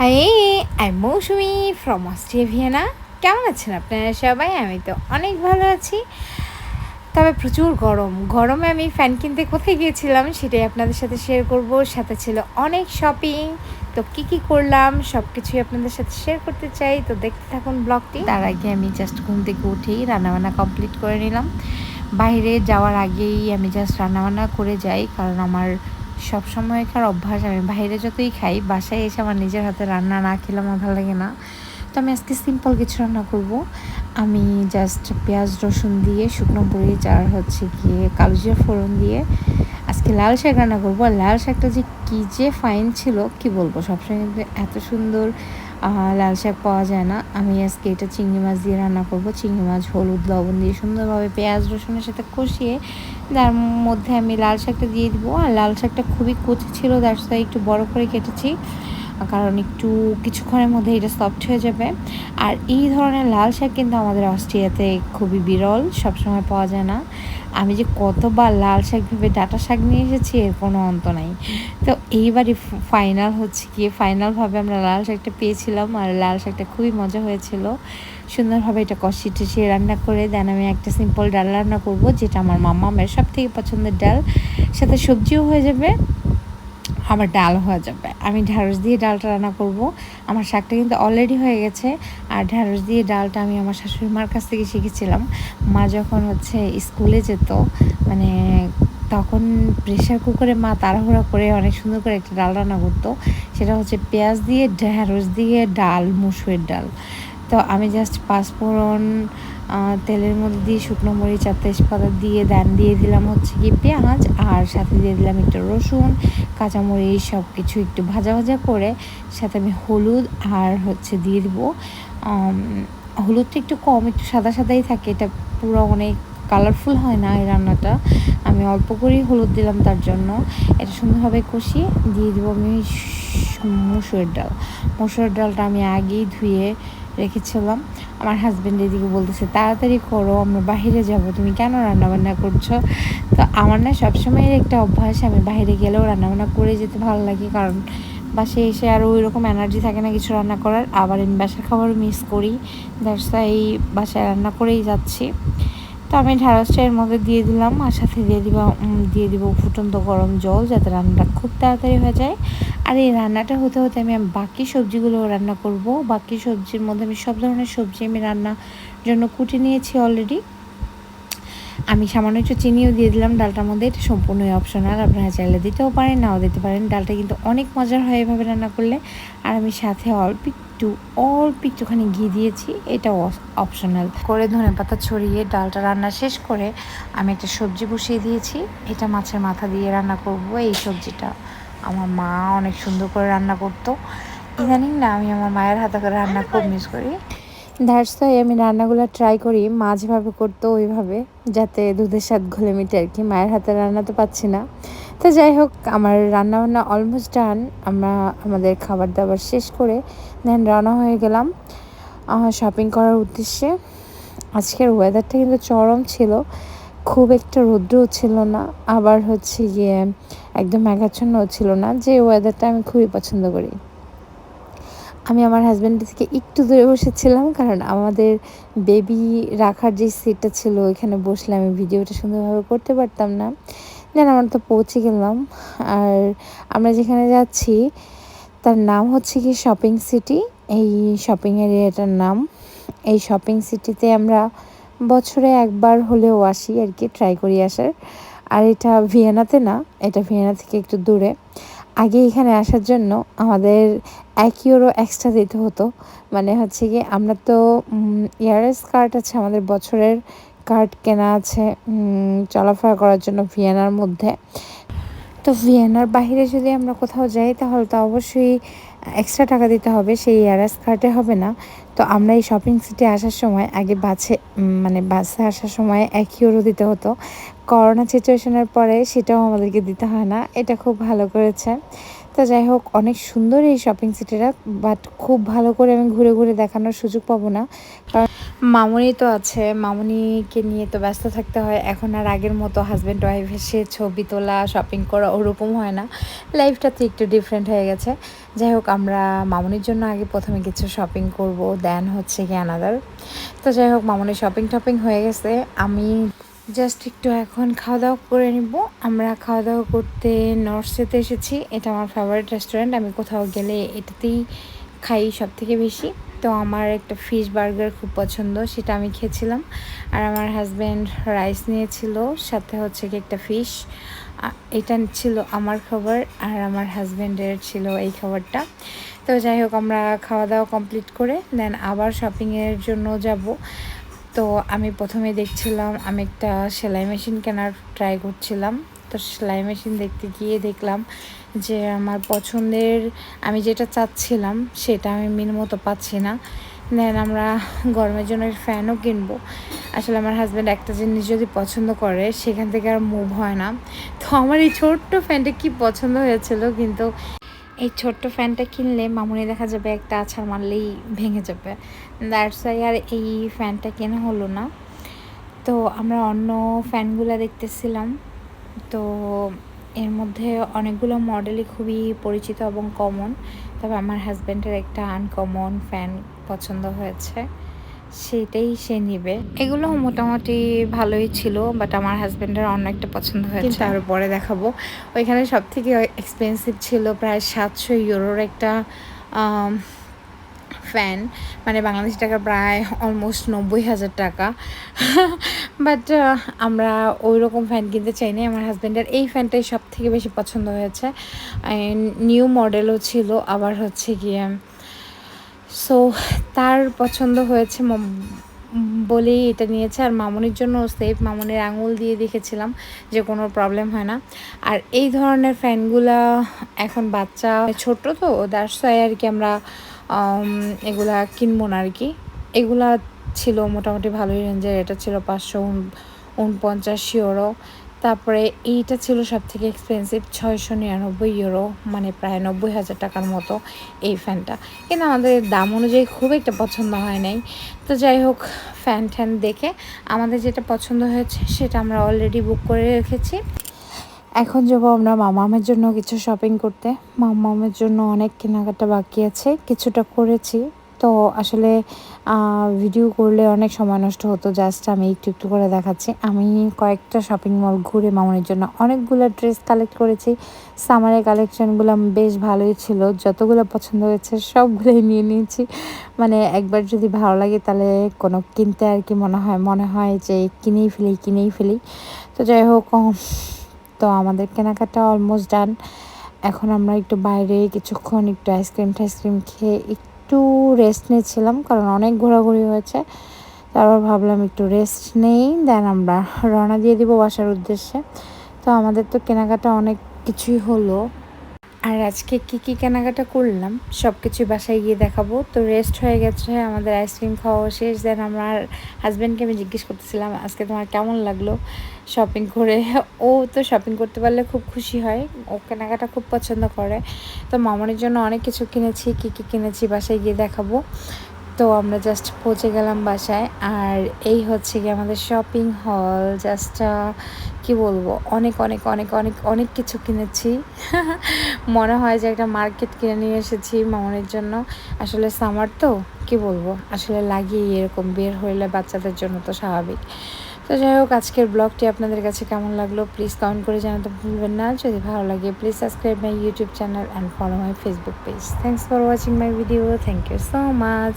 High, I Mousumi from Austria Vienna. কেমন আছেন আপনারা সবাই? আমি তো অনেক ভালো আছি। তবে প্রচুর গরমে আমি ফ্যান কিনতে কোথায় গিয়েছিলাম সেটাই আপনাদের সাথে শেয়ার করব। সাথে ছিল অনেক শপিং। তো কী করলাম সব কিছুই আপনাদের সাথে শেয়ার করতে চাই। তো দেখতে থাকুন ব্লগটি। তার আগে আমি জাস্ট ঘুম থেকে উঠেই রান্নাবান্না কমপ্লিট করে নিলাম। বাইরে যাওয়ার আগেই আমি জাস্ট রান্নাবান্না করে যাই, কারণ আমার সব সময়কার অভ্যাস, আমি বাইরে যতই খাই বাসায় এসে আমার নিজের হাতে রান্না না খেলে আমার ভালো লাগে না। তো আমি আজকে সিম্পল কিছু রান্না করব। আমি জাস্ট পেঁয়াজ রসুন দিয়ে, শুকনো মরিচ আর হচ্ছে গিয়ে কালো জিরা ফোড়ন দিয়ে আজকে লাল শাক রান্না করবো। আর লাল শাকটা যে কী যে ফাইন ছিল কি বলবো, সবসময় কিন্তু এত সুন্দর লাল শাক পাওয়া যায় না। আমি আজকে এটা চিংড়ি মাছ দিয়ে রান্না করব। চিংড়ি মাছ হলুদ লবণ দিয়ে সুন্দরভাবে পেঁয়াজ রসুনের সাথে কষিয়ে তার মধ্যে আমি লাল শাকটা দিয়ে দিব। আর লাল শাকটা খুবই কচি ছিল, তার সাথে একটু বড় করে কেটেছি, কারণ একটু কিছুক্ষণের মধ্যে এটা সফট হয়ে যাবে। আর এই ধরনের লাল শাক কিন্তু আমাদের অস্ট্রিয়াতে খুবই বিরল, সবসময় পাওয়া যায় না। আমি যে কতবার লাল শাক ভেবে ডাঁটা শাক নিয়ে এসেছি এর কোনো অন্ত নাই। তো এইবারই ফাইনালভাবে আমরা লাল শাকটা পেয়েছিলাম, আর লাল শাকটা খুবই মজা হয়েছিল। সুন্দরভাবে এটা কষিয়ে রান্না করে দেন আমি একটা সিম্পল ডাল রান্না করব, যেটা আমার মাম্মামের সবথেকে পছন্দের ডাল। সাথে সবজিও হয়ে যাবে, আবার ডাল হয়ে যাবে। আমি ঢ্যাঁড়স দিয়ে ডালটা রান্না করব। আমার শাকটা কিন্তু অলরেডি হয়ে গেছে। আর ঢ্যাঁড়স দিয়ে ডালটা আমি আমার শাশুড়ি মার কাছ থেকে শিখেছিলাম। মা যখন স্কুলে যেত, মানে তখন প্রেশার কুকারে মা তাড়াহুড়া করে অনেক সুন্দর করে একটা ডাল রান্না করতো। সেটা হচ্ছে পেঁয়াজ দিয়ে ঢ্যাঁড়স দিয়ে ডাল, মুসুরের ডাল। তো আমি জাস্ট পাঁচফোড়ন তেলের মধ্যে দিয়ে শুকনো মরিচ আর তেজপাতা দিয়ে দিয়ে দিলাম হচ্ছে কি পেঁয়াজ, আর সাথে দিয়ে দিলাম একটু রসুন, কাঁচামরিচ, সব কিছু একটু ভাজা করে সাথে আমি হলুদ আর দিয়ে দিব হলুদটা একটু কম, একটু সাদাই থাকে, এটা পুরো অনেক কালারফুল হয় না এই রান্নাটা। আমি অল্প করেই হলুদ দিলাম, তার জন্য এটা সুন্দরভাবে কষিয়ে দিয়ে দেবো আমি মসুরের ডালটা আমি আগেই ধুয়ে রেখেছিলাম। আমার হাজব্যান্ড এদিকে বলতেছে তাড়াতাড়ি করো, আমরা বাইরে যাব, তুমি কেন রান্নাবান্না করছো? তো আমার না সবসময়ের একটা অভ্যাস, আমি বাইরে গেলেও রান্নাবান্না করে যেতে ভালো লাগে, কারণ বাসায় এসে আরও ওই রকম এনার্জি থাকে না কিছু রান্না করার। আবার আমি বাসার খাবারও মিস করি, দ্যাটস এই বাসায় রান্না করেই যাচ্ছি। তো আমি ঢ্যাঁড়সটা এর মধ্যে দিয়ে দিলাম, আর সাথে দিয়ে দিব ফুটন্ত গরম জল, যাতে রান্নাটা খুব তাড়াতাড়ি হয়ে যায়। আর এই রান্নাটা হতে আমি বাকি সবজিগুলোও রান্না করব। বাকি সবজির মধ্যে আমি সব ধরনের সবজি আমি রান্নার জন্য কুটে নিয়েছি অলরেডি। আমি সামান্য একটু চিনিও দিয়ে দিলাম ডালটার মধ্যে। এটা সম্পূর্ণই অপশনাল, আপনারা চাইলে দিতেও পারেন, নাও দিতে পারেন। ডালটা কিন্তু অনেক মজার হয় এভাবে রান্না করলে। আর আমি সাথে অল্প একটুখানি ঘি দিয়েছি, এটাও অপশনাল। করে ধনেপাতা ছড়িয়ে ডালটা রান্না শেষ করে আমি একটা সবজি বসিয়ে দিয়েছি। এটা মাছের মাথা দিয়ে রান্না করব। এই সবজিটা আমার মা অনেক সুন্দর করে রান্না করতো। ইদানিং না আমি আমার মায়ের হাতে করে রান্না খুব মিস করি। দ্যাটস ওয়াই আমি রান্নাগুলো ট্রাই করি মা যেভাবে করতো ওইভাবে, যাতে দুধের স্বাদ ঘোলে মিটে আর কি। মায়ের হাতে রান্না তো পাচ্ছি না। তো যাই হোক, আমার রান্নাবান্না অলমোস্ট ডান। আমরা আমাদের খাবার দাবার শেষ করে দেন রওনা হয়ে গেলাম শপিং করার উদ্দেশ্যে। আজকের ওয়েদারটা কিন্তু চরম ছিল, খুব একটা রৌদ্রও ছিল না, আবার গিয়ে একদম মেঘাচ্ছন্নও ছিল না, যে ওয়েদারটা আমি খুবই পছন্দ করি। আমি আমার হাজব্যান্ডের থেকে একটু দূরে বসেছিলাম, কারণ আমাদের বেবি রাখার যে সিটটা ছিল ওইখানে বসলে আমি ভিডিওটা সুন্দরভাবে করতে পারতাম না। দেন আমরা তো পৌঁছে গেলাম। আর আমরা যেখানে যাচ্ছি তার নাম হচ্ছে কি শপিং সিটি, এই শপিং এরিয়াটার নাম। এই শপিং সিটিতে আমরা বছরে একবার হলেও আসি আর কি, ট্রাই করি আসার। আর এটা ভিয়েনাতে না, এটা ভিয়েনা থেকে একটু দূরে। আগে এখানে আসার জন্য আমাদের 1 ইউরো এক্সট্রা দিতে হতো। মানে কি আমরা তো ইয়ারএস কার্ড আছে, আমাদের বছরের কার্ড কেনা আছে চলাফেরা করার জন্য ভিয়েনার মধ্যে। তো ভিয়েনার বাইরে যদি আমরা কোথাও যাই তাহলে তো অবশ্যই এক্সট্রা টাকা দিতে হবে, সেই ইয়ারএস কার্ডে হবে না। তো আমরা এই শপিং সিটি আসার সময় আগে বাসে আসার সময় 1 ইউরো দিতে হতো। করোনা সিচুয়েশনের পরে সেটাও আমাদেরকে দিতে হয় না, এটা খুব ভালো করেছে। তো যাই হোক, অনেক সুন্দর এই শপিং সিটিটা, বাট খুব ভালো করে আমি ঘুরে দেখানোর সুযোগ পাবো না, কারণ মামুনি তো আছে, মামুনিকে নিয়ে তো ব্যস্ত থাকতে হয়। এখন আর আগের মতো হাজব্যান্ড ওয়াইফ এসে ছবি তোলা, শপিং করা ওরকম হয় না। লাইফটা তো একটু ডিফারেন্ট হয়ে গেছে। যাই হোক, আমরা মামুনির জন্য আগে প্রথমে কিছু শপিং করব, দেন হচ্ছে গিয়ে আনাদার। তো যাই হোক, মামুনির শপিং হয়ে গেছে। আমি জাস্ট একটু এখন খাওয়া দাওয়া করে নিব। আমরা খাওয়া দাওয়া করতে নর্থসেতে এসেছি। এটা আমার ফেভারিট রেস্টুরেন্ট। আমি কোথাও গেলে এটাতেই খাই সব থেকে বেশি। তো আমার একটা ফিশ বার্গার খুব পছন্দ, সেটা আমি খেয়েছিলাম। আর আমার হাজব্যান্ড রাইস নিয়েছিল, সাথে হচ্ছে কি একটা ফিশ। এটা ছিল আমার খাবার, আর আমার হাজব্যান্ডের ছিল এই খাবারটা। তো যাই হোক, আমরা খাওয়া দাওয়া কমপ্লিট করে দেন আবার শপিংয়ের জন্য যাব। তো আমি প্রথমে দেখছিলাম, আমি একটা সেলাই মেশিন কেনার ট্রাই করছিলাম। তো সেলাই মেশিন দেখতে গিয়ে দেখলাম যে আমার পছন্দের, আমি যেটা চাচ্ছিলাম সেটা আমি মিন মতো পাচ্ছি না। দেন আমরা গরমের জন্য ফ্যানও কিনবো। আসলে আমার হাজব্যান্ড একটা জিনিস যদি পছন্দ করে সেখান থেকে আর মুভ হয় না। তো আমার এই ছোট্ট ফ্যানটা কি পছন্দ হয়েছিল, কিন্তু এই ছোট্ট ফ্যানটা কিনলে মামুনি দেখা যাবে একটা আছাড় মারলেই ভেঙে যাবে। দ্যাটস ওয়াই আর এই ফ্যানটা কেনা হলো না। তো আমরা অন্য ফ্যানগুলো দেখতেছিলাম। তো এর মধ্যে অনেকগুলো মডেলই খুবই পরিচিত এবং কমন। তবে আমার হাজব্যান্ডের একটা আনকমন ফ্যান পছন্দ হয়েছে, সেটাই সে নিবে। এগুলো মোটামুটি ভালোই ছিল, বাট আমার হাজব্যান্ডের অন্য একটা পছন্দ হয়েছে, আরও পরে দেখাবো। ওইখানে সব থেকে এক্সপেন্সিভ ছিল প্রায় 700 ইউরোর একটা ফ্যান, মানে বাংলাদেশি টাকা প্রায় অলমোস্ট 90,000 টাকা। বাট আমরা ওই রকম ফ্যান কিনতে চাইনি। আমার হাজব্যান্ডের এই ফ্যানটাই সব থেকে বেশি পছন্দ হয়েছে। নিউ মডেলও ছিল, আবার হচ্ছে গিয়ে সো তার পছন্দ হয়েছে বলেই এটা নিয়েছে। আর মামুনির জন্য সেফ, মামুনির আঙুল দিয়ে দেখেছিলাম যে কোনো প্রবলেম হয় না। আর এই ধরনের ফ্যানগুলা এখন বাচ্চা ছোট, তো দ্যাটস ওয়াই আর কি আমরা এগুলা কিনবো না আর কি। এগুলা ছিল মোটামুটি ভালোই রেঞ্জের। এটা ছিল 549 ইউরো। তারপরে এইটা ছিল সব থেকে এক্সপেন্সিভ, 699 ইউরো, মানে প্রায় 90,000 টাকার মতো এই ফ্যানটা। কিন্তু আমাদের দাম অনুযায়ী খুব একটা পছন্দ হয় নাই। তো যাই হোক, ফ্যান ট্যান দেখে আমাদের যেটা পছন্দ হয়েছে সেটা আমরা অলরেডি বুক করে রেখেছি। এখন যাবো আমরা মামামের জন্য কিছু শপিং করতে। মামামের জন্য অনেক কেনাকাটা বাকি আছে, কিছুটা করেছি। তো আসলে ভিডিও করলে অনেক সময় নষ্ট হতো, জাস্ট আমি একটু একটু করে দেখাচ্ছি। আমি কয়েকটা শপিং মল ঘুরে মামুনির জন্য অনেকগুলো ড্রেস কালেক্ট করেছি। সামারের কালেকশানগুলো বেশ ভালোই ছিল, যতগুলো পছন্দ হয়েছে সবগুলোই নিয়ে নিয়েছি। মানে একবার যদি ভালো লাগে তাহলে কোনো কিনতে আর কি মনে হয় যে কিনেই ফেলি। তো যাই হোক, তো আমাদের কেনাকাটা অলমোস্ট ডান। এখন আমরা একটু বাইরে কিছুক্ষণ একটু আইসক্রিম খেয়ে একটু রেস্ট নিচ্ছিলাম, কারণ অনেক ঘোরাঘুরি হয়েছে। তারপর ভাবলাম একটু রেস্ট নেই, দেন আমরা রওনা দিয়ে দিব বাসার উদ্দেশ্যে। তো আমাদের তো কেনাকাটা অনেক কিছুই হলো। আর আজকে কি কেনাকাটা করলাম সব কিছু বাসায় গিয়ে দেখাবো। তো রেস্ট হয়ে গেছে, আমাদের আইসক্রিম খাওয়া শেষ। দেন আমার হাজব্যান্ডকে আমি জিজ্ঞেস করতেছিলাম আজকে তোমার কেমন লাগলো শপিং করে। ও তো শপিং করতে পারলে খুব খুশি হয়, ও কেনাকাটা খুব পছন্দ করে। তো মামনির জন্য অনেক কিছু কিনেছি, কি কিনেছি বাসায় গিয়ে দেখাবো। তো আমরা জাস্ট পৌঁছে গেলাম বাসায়। আর এই হচ্ছে কি আমাদের শপিং হল। জাস্ট কি বলবো, অনেক অনেক অনেক অনেক অনেক কিছু কিনেছি। মনে হয় যে একটা মার্কেট কিনে নিয়ে এসেছি মামনের জন্য। আসলে সামার তো কি বলবো, আসলে লাগিয়ে এরকম বের হইলে বাচ্চাদের জন্য তো স্বাভাবিক। তো যাই হোক, আজকের ব্লগটি আপনাদের কাছে কেমন লাগলো প্লিজ কমেন্ট করে জানাতে ভুলবেন না। যদি ভালো লাগে please subscribe my YouTube channel and follow my Facebook page. Thanks for watching my video. Thank you so much.